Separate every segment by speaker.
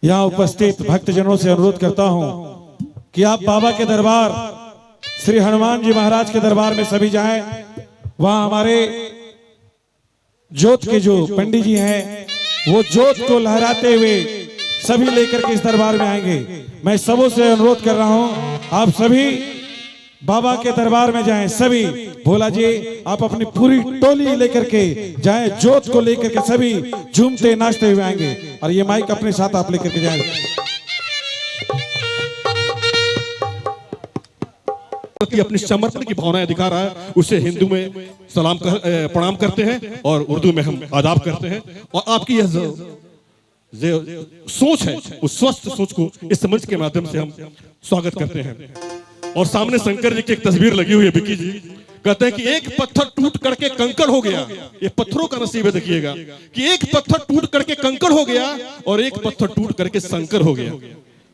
Speaker 1: यहाँ उपस्थित भक्तजनों से अनुरोध करता हूँ कि आप बाबा के दरबार श्री हनुमान जी महाराज के दरबार में सभी जाएं। वहां हमारे जोत के जो पंडित जी हैं वो जोत को लहराते हुए सभी लेकर के इस दरबार में आएंगे। मैं सबों से अनुरोध कर रहा हूं आप सभी बाबा के दरबार में जाएं। सभी भोला जी आप अपनी पूरी टोली लेकर के जाएं, जोत को लेकर के सभी झूमते नाचते हुए आएंगे। और ये माइक अपने साथ आप लेकर के जाएं।
Speaker 2: अपनी समर्पण की भावनाएं दिखा रहा है, उसे हिंदू में प्रणाम करते हैं और उर्दू में हम आदाब करते हैं। और आपकी यह सोच है, उस स्वस्थ सोच को इस मंच के माध्यम से हम स्वागत करते हैं। और सामने शंकर जी की एक तस्वीर लगी हुई है, विक्की जी कहते हैं कि एक पत्थर टूट करके कंकड़ हो गया। ये पत्थरों का नसीब है, देखिएगा कि एक पत्थर टूट करके कंकड़ हो गया और एक पत्थर टूट करके शंकर हो गया।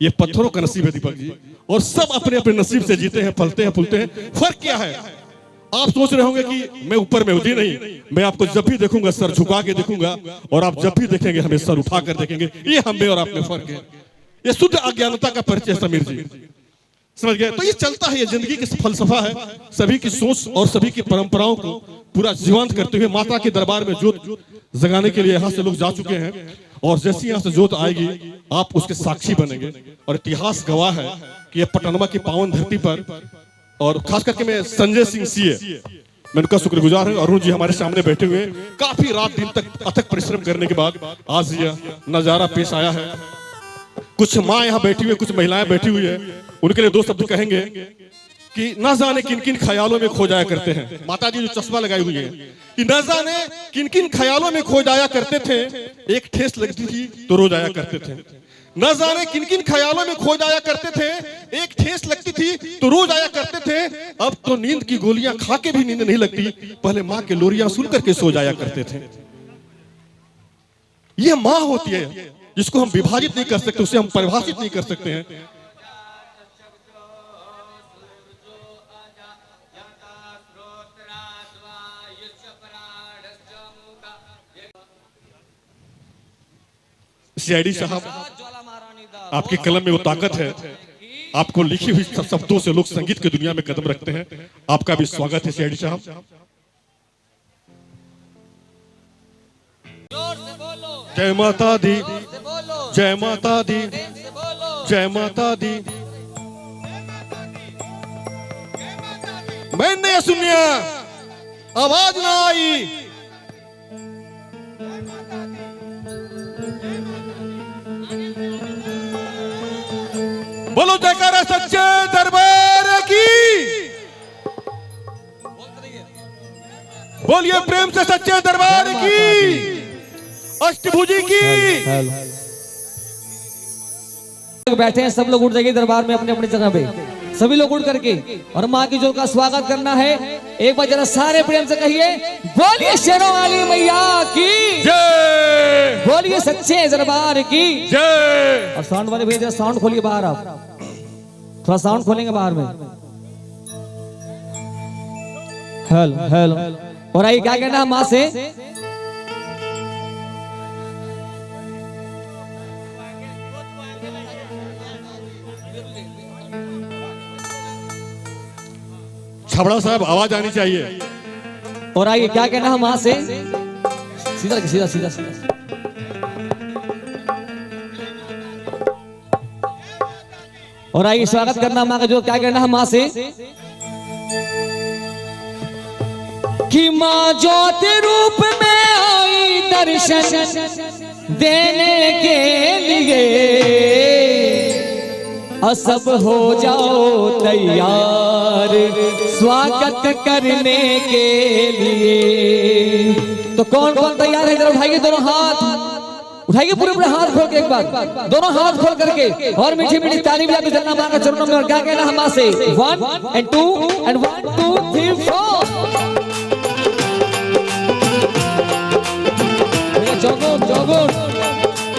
Speaker 2: ये पत्थरों का नसीब है दीपक जी, और सब अपने अपने नसीब से जीते हैं, फलते हैं, फूलते हैं। फर्क क्या है? आप सोच रहे होंगे कि मैं ऊपर में हूं। जी नहीं, मैं आपको जब भी देखूंगा सर झुका के देखूंगा, और आप जब भी देखेंगे हमें सर उठा कर देखेंगे। ये हम में और आप में फर्क है। ये शुद्ध अज्ञानता का परिचय समीर जी, समझ गए? तो ये चलता है, ये जिंदगी की फलसफा है, सभी की सोच और सभी की परंपराओं को पूरा जीवंत करते हुए माता के दरबार में जोत जगाने के लिए यहाँ से लोग जा चुके हैं। और जैसी यहाँ से जोत आएगी आप उसके साक्षी बनेंगे। और इतिहास गवाह है कि यह पटनमा की पावन धरती पर, और खास करके मैं संजय सिंह सीए, मैं उनका शुक्रगुजार हूं। अरुण जी हमारे सामने बैठे हुए, काफी रात दिन तक अथक परिश्रम करने के बाद आज यह नजारा पेश आया है। कुछ माँ यहाँ बैठी हुई, कुछ महिलाएं बैठी हुई है, उनके लिए दो शब्द कहेंगे कि न जाने किन किन ख्यालों में खो जाया करते हैं। माता जी जो चश्मा लगाई हुई है कि न जाने किन किन ख्यालों में खो जाया करते थे, एक ठेस लगती थी तो रो जाया करते थे। न जाने किन किन ख्यालों में खो जाया करते थे, एक ठेस लगती थी तो रो जाया करते थे। अब तो नींद की गोलियां खा के भी नींद नहीं लगती, पहले माँ के लोरियां सुन करके सो जाया करते थे। ये माँ होती है जिसको हम विभाजित नहीं कर सकते, उसे हम परिभाषित नहीं कर सकते हैं। सीआईडी साहब, आपकी कलम में वो ताकत है, आपको लिखी हुई शब्दों से लोग संगीत की दुनिया में कदम रखते हैं। आपका भी स्वागत है सीआईडी साहब। जय माता दी, जय माता दी, जय माता दी। मैंने सुनिया आवाज ना आई, बोलो जयकारा सच्चे दरबार की, बोलिए प्रेम से सच्चे दरबार की, अष्टभुजी की।
Speaker 3: बैठे हैं सब लोग, उठ जाइए दरबार में अपने अपनी जगह पे, सभी लोग उठ करके, और माँ की जोत का स्वागत करना है। एक बार जरा सारे प्रेम से कहिए, बोलिए शेरों वाली मैया की
Speaker 2: जय,
Speaker 3: बोलिए सच्चे दरबार की
Speaker 2: जय।
Speaker 3: और साउंड वाले भैया साउंड खोलिए बाहर, आप थोड़ा साउंड खोलेंगे बाहर में। Hello hello. और आइए क्या कहना है माँ से?
Speaker 2: छबड़ा साहब आवाज आनी चाहिए।
Speaker 3: और आइए क्या कहना है माँ से? सीधा सीधा सीधा सीधा। और आइए स्वागत करना माँ का, जो क्या कहना है माँ से? कि माँ ज्योत रूप में आई दर्शन देने के लिए, सब हो जाओ तैयार स्वागत करने के लिए। तो कौन कौन तैयार है? जरा उठाइए दोनों हाथ, उठाइए पूरे पूरे हाथ खोल के, एक बार दोनों हाथ खोल करके, और मीठी मीठी ताली बजा के चलना माँ के चरणों में। और क्या कहना है माँ से? 1 and 2 and 1 2 3 4। जोगो जोगो